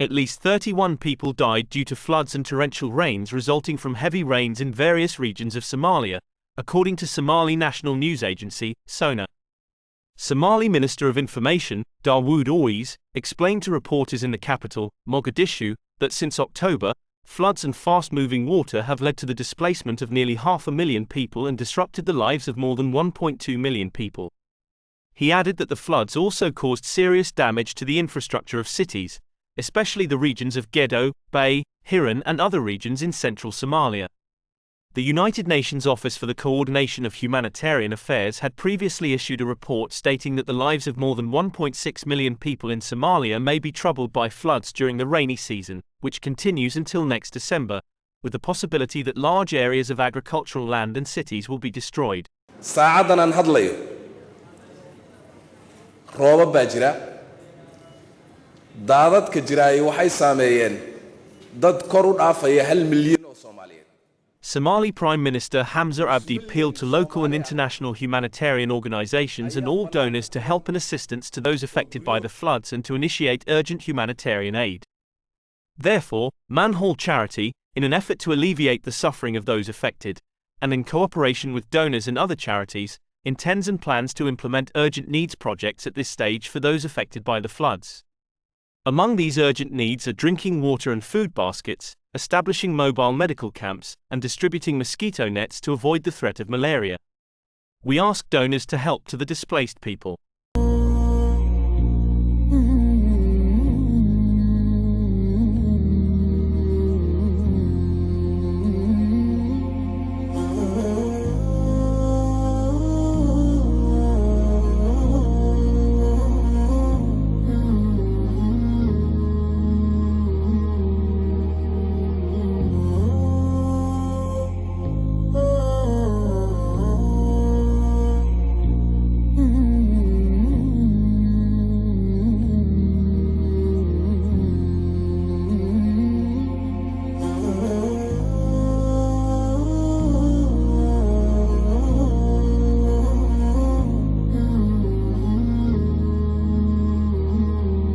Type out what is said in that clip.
At least 31 people died due to floods and torrential rains resulting from heavy rains in various regions of Somalia, according to Somali national news agency, SONA. Somali Minister of Information, Dawood Ois, explained to reporters in the capital, Mogadishu, that since October, floods and fast-moving water have led to the displacement of nearly 500,000 people and disrupted the lives of more than 1.2 million people. He added that the floods also caused serious damage to the infrastructure of cities, especially the regions of Gedo, Bay, Hiran and other regions in central Somalia. The United Nations Office for the Coordination of Humanitarian Affairs had previously issued a report stating that the lives of more than 1.6 million people in Somalia may be troubled by floods during the rainy season, which continues until next December, with the possibility that large areas of agricultural land and cities will be destroyed. saacadan aan hadlayo roobab baa jira daadadka jiraay waxay saameeyeen dad kor u dhaafaya 1 milyan oo Soomaaliyeed. Somali Prime Minister Hamza Abdi appealed to local and international humanitarian organizations and all donors to help and assistance to those affected by the floods and to initiate urgent humanitarian aid. Therefore, Manhole Charity, in an effort to alleviate the suffering of those affected, and in cooperation with donors and other charities, intends and plans to implement urgent needs projects at this stage for those affected by the floods. Among these urgent needs are drinking water and food baskets, establishing mobile medical camps, and distributing mosquito nets to avoid the threat of malaria. We ask donors to help to the displaced people.